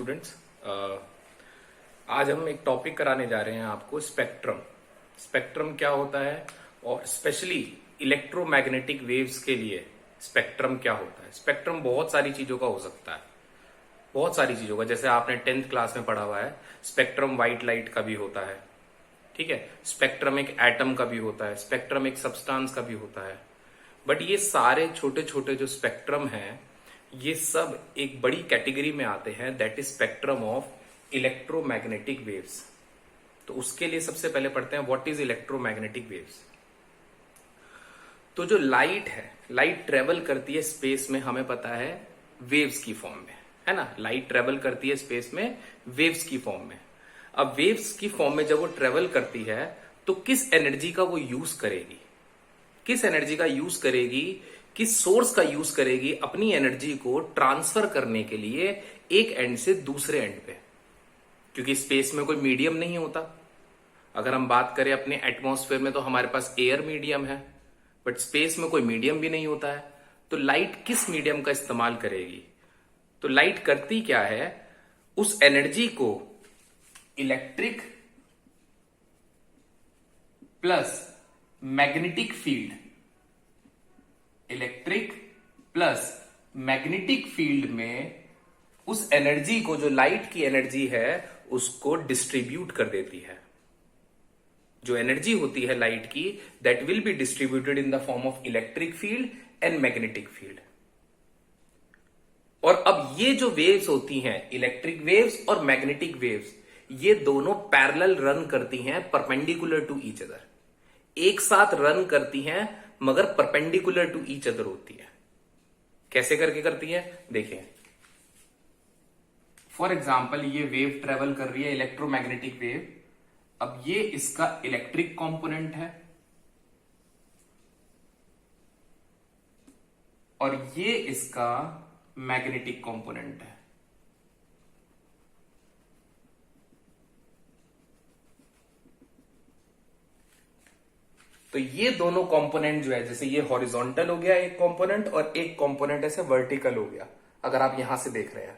Students. आज हम एक टॉपिक कराने जा रहे हैं आपको, स्पेक्ट्रम। स्पेक्ट्रम क्या होता है और स्पेशली इलेक्ट्रोमैग्नेटिक वेव्स के लिए स्पेक्ट्रम क्या होता है। स्पेक्ट्रम बहुत सारी चीजों का हो सकता है, बहुत सारी चीजों का। जैसे आपने 10th क्लास में पढ़ा हुआ है, स्पेक्ट्रम व्हाइट लाइट का भी होता है, ठीक है। स्पेक्ट्रम एक एटम का भी होता है, स्पेक्ट्रम एक सब्सटेंस का भी होता है। बट ये सारे छोटे छोटे जो स्पेक्ट्रम हैं, ये सब एक बड़ी कैटेगरी में आते हैं, that is spectrum of electromagnetic waves. तो उसके लिए सबसे पहले पढ़ते हैं व्हाट इज इलेक्ट्रोमैग्नेटिक वेव्स। तो जो लाइट है, लाइट ट्रेवल करती है स्पेस में, हमें पता है वेव्स की फॉर्म में, है ना। लाइट ट्रेवल करती है स्पेस में वेव्स की फॉर्म में। अब वेव्स की फॉर्म में जब वो ट्रेवल करती है तो किस एनर्जी का वो यूज करेगी, किस एनर्जी का यूज करेगी, किस सोर्स का यूज करेगी अपनी एनर्जी को ट्रांसफर करने के लिए एक एंड से दूसरे एंड पे। क्योंकि स्पेस में कोई मीडियम नहीं होता। अगर हम बात करें अपने एटमॉस्फेयर में तो हमारे पास एयर मीडियम है, बट स्पेस में कोई मीडियम भी नहीं होता है। तो लाइट किस मीडियम का इस्तेमाल करेगी? तो लाइट करती क्या है, उस एनर्जी को electric plus magnetic field, electric plus magnetic field में उस एनर्जी को, जो लाइट की एनर्जी है, उसको डिस्ट्रीब्यूट कर देती है। जो एनर्जी होती है लाइट की, that will be distributed in the form of electric field and magnetic field. और अब ये जो वेव्स होती हैं, इलेक्ट्रिक वेव्स और मैग्नेटिक वेव्स, ये दोनों पैरेलल रन करती हैं, परपेंडिकुलर टू ईच अदर। एक साथ रन करती हैं मगर परपेंडिकुलर टू ईच अदर होती है। कैसे करके करती है, देखिए। फॉर एग्जाम्पल, ये वेव ट्रेवल कर रही है, इलेक्ट्रोमैग्नेटिक वेव। अब ये इसका इलेक्ट्रिक कंपोनेंट है और ये इसका मैग्नेटिक कंपोनेंट है। तो ये दोनों कंपोनेंट जो है, जैसे ये हॉरिजॉन्टल हो गया एक कंपोनेंट और एक कंपोनेंट ऐसे वर्टिकल हो गया। अगर आप यहां से देख रहे हैं,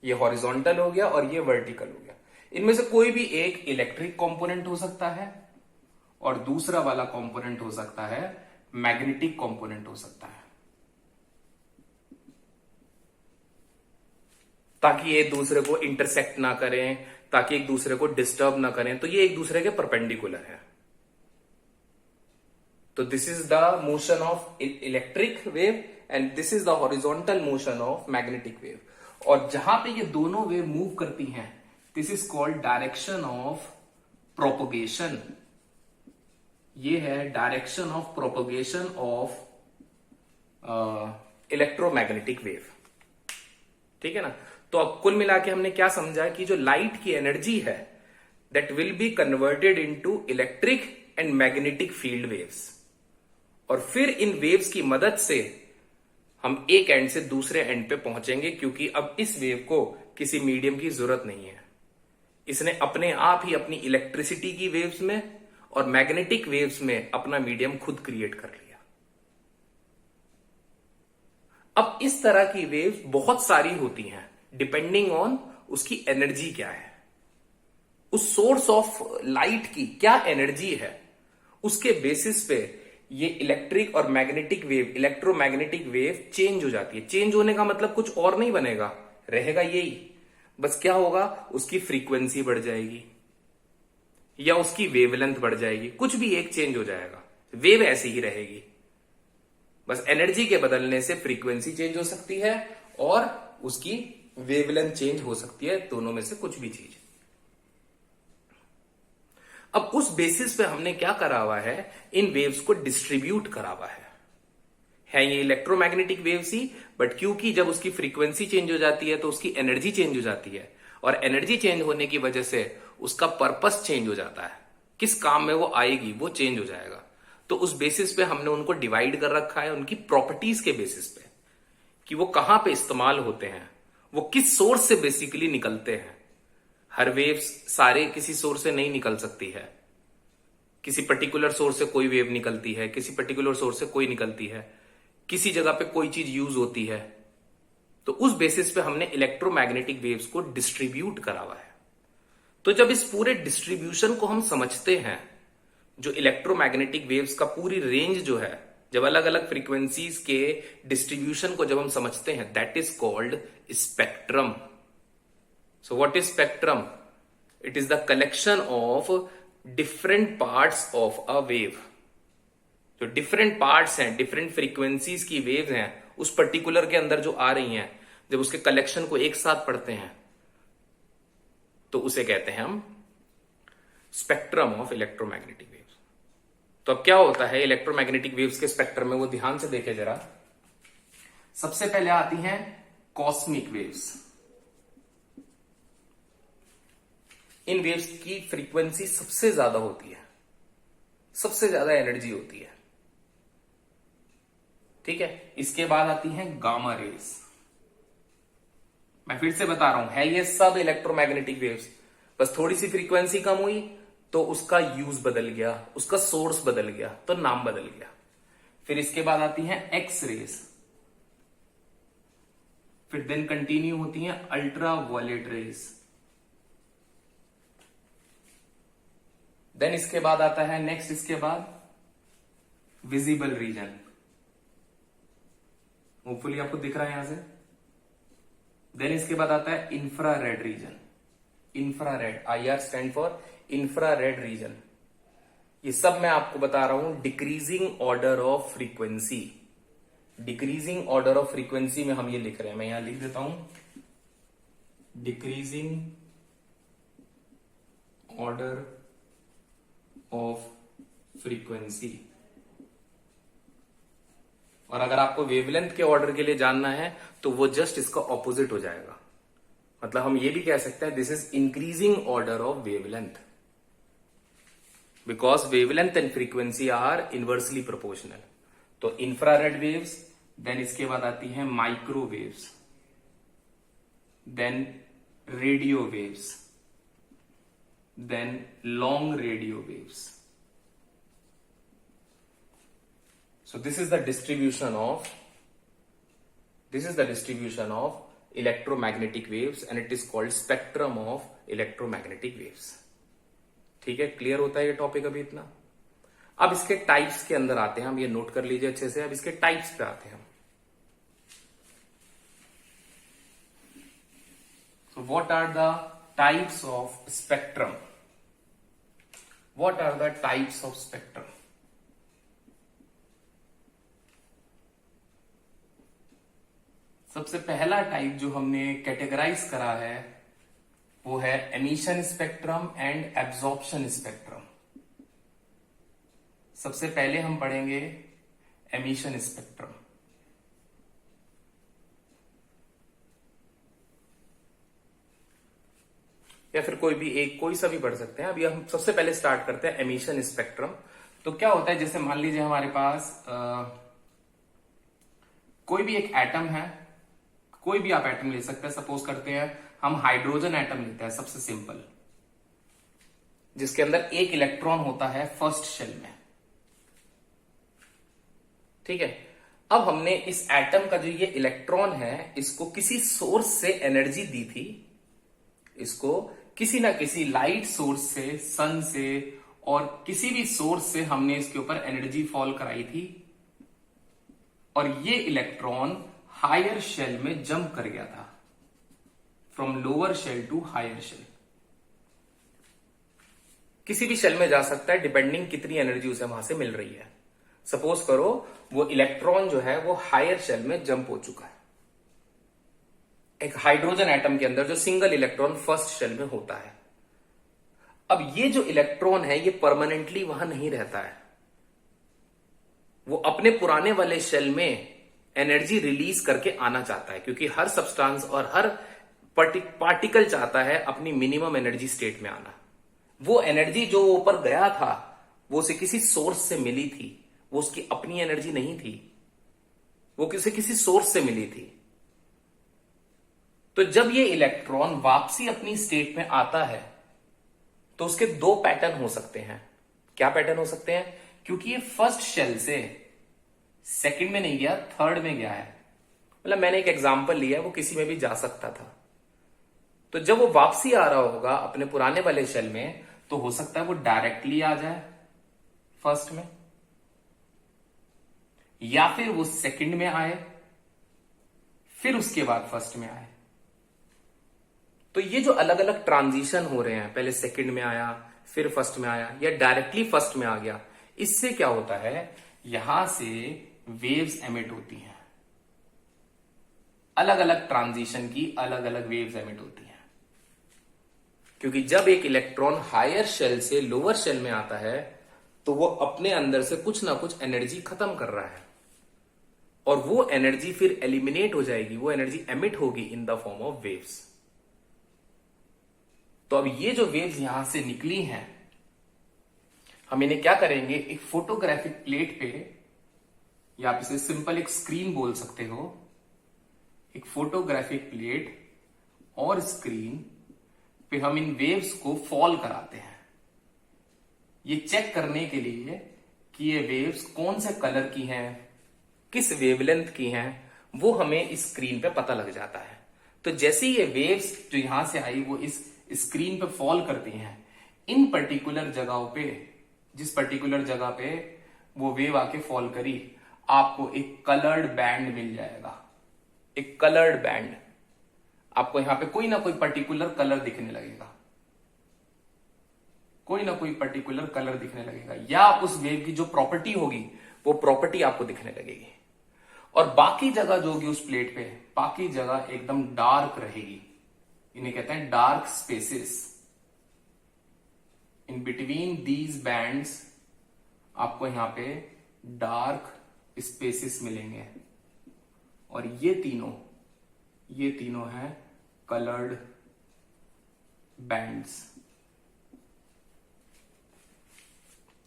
ये हॉरिजॉन्टल हो गया और ये वर्टिकल हो गया। इनमें से कोई भी एक इलेक्ट्रिक कंपोनेंट हो सकता है और दूसरा वाला कंपोनेंट हो सकता है मैग्नेटिक कंपोनेंट हो सकता है, ताकि ये एक दूसरे को इंटरसेक्ट ना करें, ताकि एक दूसरे को डिस्टर्ब ना करें। तो ये एक दूसरे के परपेंडिकुलर है। तो this is the motion of electric wave and this is the horizontal motion of magnetic wave. और जहां पे ये दोनों वेव मूव करती हैं, this is called direction of propagation. ये है direction of propagation of electromagnetic wave, ठीक है ना। तो अब कुल मिला के हमने क्या समझा कि जो लाइट की एनर्जी है, that will be converted into electric and magnetic field waves. और फिर इन वेव्स की मदद से हम एक एंड से दूसरे एंड पे पहुंचेंगे, क्योंकि अब इस वेव को किसी मीडियम की जरूरत नहीं है। इसने अपने आप ही अपनी इलेक्ट्रिसिटी की वेव्स में और मैग्नेटिक वेव्स में अपना मीडियम खुद क्रिएट कर लिया। अब इस तरह की वेव्स बहुत सारी होती हैं, डिपेंडिंग ऑन उसकी एनर्जी क्या है, उस सोर्स ऑफ लाइट की क्या एनर्जी है, उसके बेसिस पे ये इलेक्ट्रिक और magnetic wave, electromagnetic wave change हो जाती है। चेंज होने का मतलब कुछ और नहीं बनेगा, रहेगा यही, बस क्या होगा, उसकी फ्रीक्वेंसी बढ़ जाएगी या उसकी वेवलेंथ बढ़ जाएगी, कुछ भी एक चेंज हो जाएगा। वेव ऐसी ही रहेगी, बस एनर्जी के बदलने से फ्रीक्वेंसी चेंज हो सकती है और उसकी वेवलेंथ चेंज हो सकती है, दोनों में से कुछ भी चीज। अब उस बेसिस पे हमने क्या करा हुआ है, इन वेव्स को डिस्ट्रीब्यूट करा हुआ है ये इलेक्ट्रोमैग्नेटिक वेव्स ही, बट क्योंकि जब उसकी फ्रीक्वेंसी चेंज हो जाती है तो उसकी एनर्जी चेंज हो जाती है, और एनर्जी चेंज होने की वजह से उसका पर्पस चेंज हो जाता है, किस काम में वो आएगी वो चेंज हो जाएगा। तो उस बेसिस पे हमने उनको डिवाइड कर रखा है, उनकी प्रॉपर्टीज के बेसिस पे, कि वो कहां पे इस्तेमाल होते हैं, वो किस सोर्स से बेसिकली निकलते हैं। हर वेव्स सारे किसी सोर्स से नहीं निकल सकती है, किसी पर्टिकुलर सोर्स से कोई वेव निकलती है, किसी पर्टिकुलर सोर्स से कोई निकलती है, किसी जगह पे कोई चीज यूज होती है, तो उस बेसिस पे हमने इलेक्ट्रोमैग्नेटिक वेव्स को डिस्ट्रीब्यूट करा हुआ है। तो जब इस पूरे डिस्ट्रीब्यूशन को हम समझते हैं, जो इलेक्ट्रोमैग्नेटिक वेव्स का पूरी रेंज जो है, जब अलग अलग फ्रीक्वेंसीज के डिस्ट्रीब्यूशन को जब हम समझते हैं, that is called spectrum. So what is spectrum? It is the collection of different parts of a wave. जो डिफरेंट पार्ट्स हैं, डिफरेंट फ्रीक्वेंसीज की वेव्स हैं, उस पर्टिकुलर के अंदर जो आ रही हैं, जब उसके कलेक्शन को एक साथ पढ़ते हैं तो उसे कहते हैं हम स्पेक्ट्रम ऑफ इलेक्ट्रोमैग्नेटिक वेव्स। तो अब क्या होता है इलेक्ट्रोमैग्नेटिक वेव्स के स्पेक्ट्रम में, वो ध्यान से देखे जरा। सबसे पहले आती हैं कॉस्मिक वेव्स। इन वेव्स की फ्रीक्वेंसी सबसे ज्यादा होती है, सबसे ज्यादा एनर्जी होती है, ठीक है। इसके बाद आती हैं गामा रेज। मैं फिर से बता रहा हूं, है ये सब इलेक्ट्रोमैग्नेटिक वेव्स, बस थोड़ी सी फ्रीक्वेंसी कम हुई तो उसका यूज बदल गया, उसका सोर्स बदल गया, तो नाम बदल गया। फिर इसके बाद आती हैं एक्स रेज, फिर देन कंटिन्यू होती हैं अल्ट्रा वायलेट रेज, देन इसके बाद आता है नेक्स्ट, इसके बाद विजिबल रीजन। होपफुली आपको दिख रहा है यहां से। देन इसके बाद आता है infrared reason. Infrared, IR stand for infrared reason. ये सब मैं आपको बता रहा हूं decreasing order of frequency. Decreasing order of frequency में हम ये लिख रहे हैं, मैं यहां लिख देता हूं डिक्रीजिंग ऑर्डर ऑफ फ्रीक्वेंसी। और अगर आपको वेवलेंथ के ऑर्डर के लिए जानना है तो वो जस्ट इसका ऑपोजिट हो जाएगा। मतलब हम ये भी कह सकते हैं this is increasing order of wavelength, because wavelength and frequency are inversely proportional. तो इंफ्रारेड वेव्स, देन इसके बाद आती हैं microwaves, then radio waves, then long radio waves. So this is the distribution of electromagnetic waves and it is called spectrum of electromagnetic waves. ठीक है, clear होता है ये टॉपिक अभी इतना। अब इसके टाइप्स के अंदर आते हैं हम, ये नोट कर लीजिए अच्छे से। अब इसके टाइप्स पे आते हैं हम। So what are the types of spectrum? What are the types of spectrum? सबसे पहला टाइप जो हमने कैटेगराइज करा है वो है emission spectrum and absorption spectrum. सबसे पहले हम पढ़ेंगे एमिशन स्पेक्ट्रम। या फिर कोई सा भी पढ़ सकते हैं। अभी हम सबसे पहले स्टार्ट करते हैं एमिशन स्पेक्ट्रम। तो क्या होता है, जैसे मान लीजिए हमारे पास कोई भी एक एटम है, कोई भी आप एटम ले सकते हैं। सपोज करते हैं हम हाइड्रोजन एटम लेते हैं, सबसे सिंपल, जिसके अंदर एक इलेक्ट्रॉन होता है फर्स्ट शेल में, ठीक है। अब हमने इस एटम का जो ये इलेक्ट्रॉन है, इसको किसी सोर्स से एनर्जी दी थी, इसको किसी ना किसी लाइट सोर्स से, सन से और किसी भी सोर्स से हमने इसके ऊपर एनर्जी फॉल कराई थी, और ये इलेक्ट्रॉन हायर शेल में जंप कर गया था, from lower shell to higher shell. किसी भी शेल में जा सकता है डिपेंडिंग कितनी एनर्जी उसे वहां से मिल रही है। सपोज करो वो इलेक्ट्रॉन जो है वो हायर शेल में जंप हो चुका है। एक हाइड्रोजन एटम के अंदर जो सिंगल इलेक्ट्रॉन फर्स्ट शेल में होता है। अब ये जो इलेक्ट्रॉन है ये परमानेंटली वहां नहीं रहता है, वो अपने पुराने वाले शेल में एनर्जी रिलीज करके आना चाहता है, क्योंकि हर सब्सटेंस और हर पार्टिकल चाहता है अपनी मिनिमम एनर्जी स्टेट में आना। वो एनर्जी जो ऊपर गया था वो उसे किसी सोर्स से मिली थी, वो उसकी अपनी एनर्जी नहीं थी, वो किसी सोर्स से मिली थी। तो जब ये इलेक्ट्रॉन वापसी अपनी स्टेट में आता है तो उसके दो पैटर्न हो सकते हैं। क्या पैटर्न हो सकते हैं? क्योंकि ये फर्स्ट शेल से सेकंड में नहीं गया, थर्ड में गया है, मतलब मैंने एक एग्जाम्पल लिया, वो किसी में भी जा सकता था। तो जब वो वापसी आ रहा होगा अपने पुराने वाले शेल में, तो हो सकता है वो डायरेक्टली आ जाए फर्स्ट में, या फिर वो सेकंड में आए, फिर उसके बाद फर्स्ट में आए। तो ये जो अलग अलग ट्रांजिशन हो रहे हैं, पहले सेकंड में आया, फिर फर्स्ट में आया, या डायरेक्टली फर्स्ट में आ गया, इससे क्या होता है, यहां से वेव्स एमिट होती हैं। अलग अलग ट्रांजिशन की अलग अलग वेव्स एमिट होती हैं, क्योंकि जब एक इलेक्ट्रॉन हायर शेल से लोअर शेल में आता है, तो वो अपने अंदर से कुछ ना कुछ एनर्जी खत्म कर रहा है, और वो एनर्जी फिर एलिमिनेट हो जाएगी, वो एनर्जी एमिट होगी in the form of waves. तो अब ये जो वेव्स यहां से निकली हैं, हम इन्हें क्या करेंगे, एक फोटोग्राफिक प्लेट पे, या आप इसे सिंपल एक स्क्रीन बोल सकते हो, एक फोटोग्राफिक प्लेट और स्क्रीन पे हम इन वेव्स को फॉल कराते हैं, ये चेक करने के लिए कि ये वेव्स कौन से कलर की हैं, किस वेवलेंथ की हैं, वो हमें इस स्क्रीन पे पता लग जाता है। तो जैसे ये वेव्स जो यहां से आई वो इस स्क्रीन पे फॉल करती हैं, इन पर्टिकुलर जगहों पे, जिस पर्टिकुलर जगह पे वो वेव आके फॉल करी, आपको एक कलर्ड बैंड मिल जाएगा। एक कलर्ड बैंड, आपको यहां पे कोई ना कोई पर्टिकुलर कलर दिखने लगेगा, कोई ना कोई पर्टिकुलर कलर दिखने लगेगा, या उस वेव की जो प्रॉपर्टी होगी वो प्रॉपर्टी आपको दिखने लगेगी। और बाकी जगह जो होगी उस प्लेट पे, बाकी जगह एकदम डार्क रहेगी। इन्हें कहते हैं dark spaces. In between these bands आपको यहां पे डार्क स्पेसेस मिलेंगे, और ये तीनों हैं कलर्ड बैंड्स।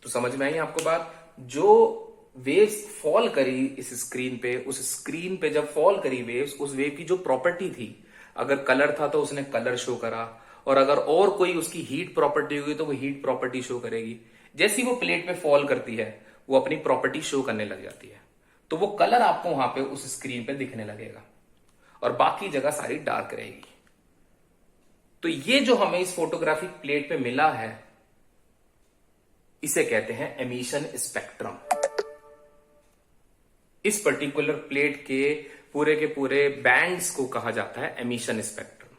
तो समझ में आई आपको बात? जो वेव्स फॉल करी इस स्क्रीन पे, उस स्क्रीन पे जब फॉल करी वेव्स, उस वेव की जो प्रॉपर्टी थी, अगर कलर था तो उसने कलर शो करा, और अगर और कोई उसकी हीट प्रॉपर्टी होगी तो वो हीट प्रॉपर्टी शो करेगी। जैसी वो प्लेट पे फॉल करती है, वो अपनी प्रॉपर्टी शो करने लग जाती है, तो वो कलर आपको वहां पे उस स्क्रीन पे दिखने लगेगा, और बाकी जगह सारी डार्क रहेगी। तो ये जो हमें इस फोटोग्राफिक प्लेट पे मिला है, इसे कहते हैं एमिशन स्पेक्ट्रम। इस पर्टिकुलर प्लेट के पूरे बैंड्स को कहा जाता है एमिशन स्पेक्ट्रम,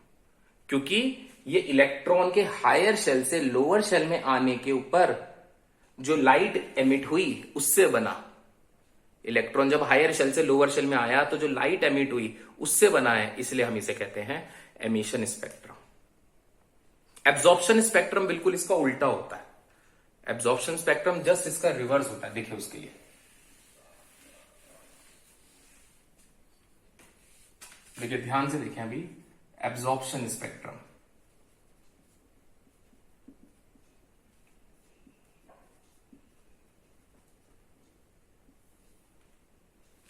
क्योंकि ये इलेक्ट्रॉन के हायर शेल से लोअर शेल में आने के ऊपर जो लाइट एमिट हुई उससे बना। इलेक्ट्रॉन जब हायर शेल से लोअर शेल में आया तो जो लाइट एमिट हुई उससे बना है, इसलिए हम इसे कहते हैं एमिशन स्पेक्ट्रम। एब्जॉर्प्शन स्पेक्ट्रम बिल्कुल इसका उल्टा होता है। एब्जॉर्प्शन स्पेक्ट्रम जस्ट इसका रिवर्स होता है। देखिए उसके लिए, देखिए ध्यान से देखें अभी, एब्जॉर्प्शन स्पेक्ट्रम,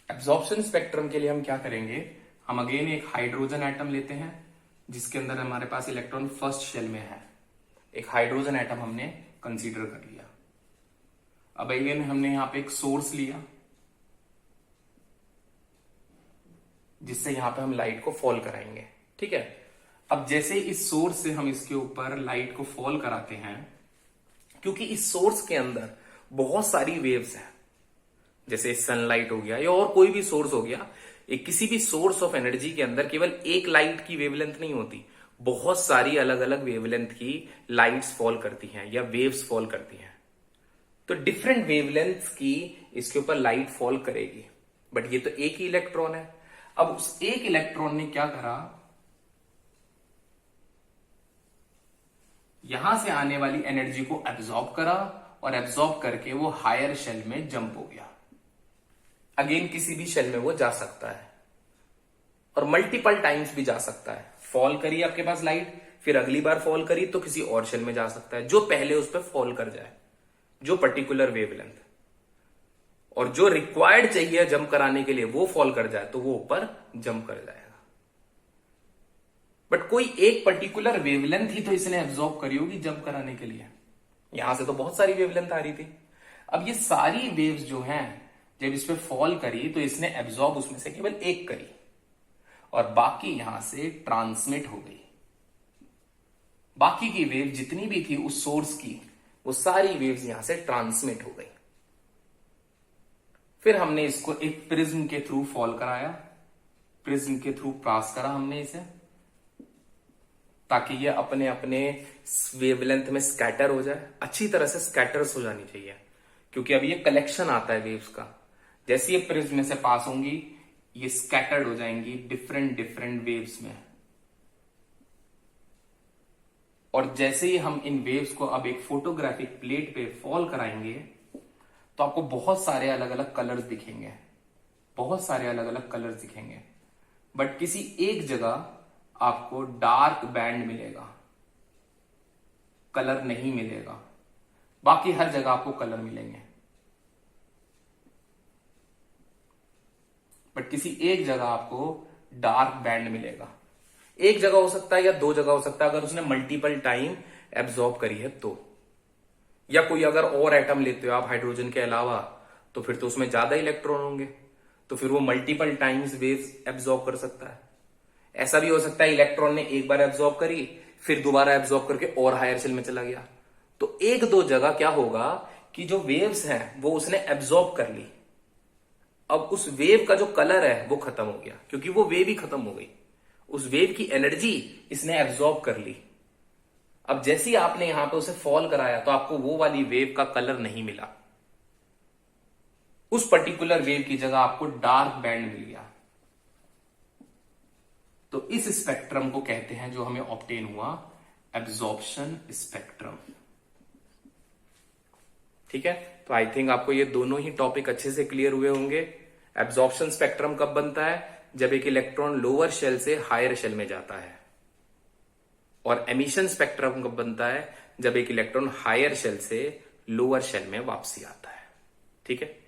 एब्जॉर्प्शन स्पेक्ट्रम के लिए हम क्या करेंगे, हम अगेन एक हाइड्रोजन एटम लेते हैं जिसके अंदर हमारे पास इलेक्ट्रॉन फर्स्ट शेल में है। एक हाइड्रोजन एटम हमने कंसीडर कर लिया। अब अगेन हमने यहां पे एक सोर्स लिया जिससे यहां पे हम लाइट को फॉल कराएंगे, ठीक है। अब जैसे इस सोर्स से हम इसके ऊपर लाइट को फॉल कराते हैं, क्योंकि इस सोर्स के अंदर बहुत सारी वेव्स हैं, जैसे सनलाइट हो गया या और कोई भी सोर्स हो गया, एक किसी भी सोर्स ऑफ एनर्जी के अंदर केवल एक लाइट की वेवलेंथ नहीं होती, बहुत सारी अलग अलग वेवलेंथ की लाइट्स फॉल करती हैं या वेव्स फॉल करती हैं। तो डिफरेंट वेवलेंथ की इसके ऊपर लाइट फॉल करेगी, बट ये तो एक ही इलेक्ट्रॉन है। अब उस एक इलेक्ट्रॉन ने क्या करा, यहां से आने वाली एनर्जी को एब्जॉर्ब करा, और एब्जॉर्ब करके वो हायर शेल में जंप हो गया। अगेन किसी भी शेल में वो जा सकता है, और मल्टीपल टाइम्स भी जा सकता है। फॉल करी आपके पास लाइट, फिर अगली बार फॉल करी तो किसी और शेल में जा सकता है, जो पहले उस पर फॉल कर जाए, जो पर्टिकुलर वेवलेंथ, और जो रिक्वायर्ड चाहिए जंप कराने के लिए वो फॉल कर जाए तो वो ऊपर जंप कर जाएगा। बट कोई एक पर्टिकुलर वेवलेंथ ही तो इसने एब्जॉर्ब करी होगी जंप कराने के लिए। यहां से तो बहुत सारी वेवलेंथ आ रही थी। अब ये सारी वेव्स जो हैं, जब इस पे फॉल करी तो इसने एब्जॉर्ब उसमें से केवल एक करी, और बाकी यहां से ट्रांसमिट हो गई। बाकी की वेव जितनी भी थी उस सोर्स की, वो सारी वेव्स यहां से ट्रांसमिट हो गई। फिर हमने इसको एक प्रिज्म के थ्रू फॉल कराया, प्रिज्म के थ्रू पास करा हमने इसे, ताकि ये अपने अपने वेवलेंथ में स्कैटर हो जाए, अच्छी तरह से स्कैटर्स हो जानी चाहिए, क्योंकि अब ये कलेक्शन आता है वेव्स का। जैसे ये प्रिज्म में से पास होंगी, ये स्कैटर्ड हो जाएंगी डिफरेंट डिफरेंट वेव्स में। और जैसे ही हम इन वेव्स को अब एक फोटोग्राफिक प्लेट पे फॉल कराएंगे, तो आपको बहुत सारे अलग अलग कलर्स दिखेंगे, बहुत सारे अलग अलग कलर्स दिखेंगे। बट किसी एक जगह आपको डार्क बैंड मिलेगा, कलर नहीं मिलेगा। बाकी हर जगह आपको कलर मिलेंगे, बट किसी एक जगह आपको डार्क बैंड मिलेगा। एक जगह हो सकता है या दो जगह हो सकता है, अगर उसने मल्टीपल टाइम एब्जॉर्ब करी है तो। या कोई अगर और एटम लेते हो आप हाइड्रोजन के अलावा, तो फिर तो उसमें ज्यादा इलेक्ट्रॉन होंगे, तो फिर वो मल्टीपल टाइम्स वेव्स एब्जॉर्ब कर सकता है। ऐसा भी हो सकता है इलेक्ट्रॉन ने एक बार एब्जॉर्ब करी, फिर दोबारा एब्जॉर्ब करके और हायर शेल में चला गया। तो एक दो जगह क्या होगा कि जो वेव्स हैं वो उसने एब्जॉर्ब कर ली, अब उस वेव का जो कलर है वो खत्म हो गया, क्योंकि वो वेव ही खत्म हो गई, उस वेव की एनर्जी इसने एब्जॉर्ब कर ली। अब जैसे ही आपने यहां पे उसे फॉल कराया, तो आपको वो वाली वेव का कलर नहीं मिला, उस पर्टिकुलर वेव की जगह आपको डार्क बैंड मिल गया। तो इस स्पेक्ट्रम को कहते हैं, जो हमें ऑब्टेन हुआ, एब्जॉर्प्शन स्पेक्ट्रम। ठीक है, तो आई थिंक आपको ये दोनों ही टॉपिक अच्छे से क्लियर हुए होंगे। एब्जॉर्प्शन स्पेक्ट्रम कब बनता है? जब एक इलेक्ट्रॉन लोअर शेल से हायर शेल में जाता है। और एमिशन स्पेक्ट्रम कब बनता है? जब एक इलेक्ट्रॉन हायर शेल से लोअर शेल में वापसी आता है। ठीक है।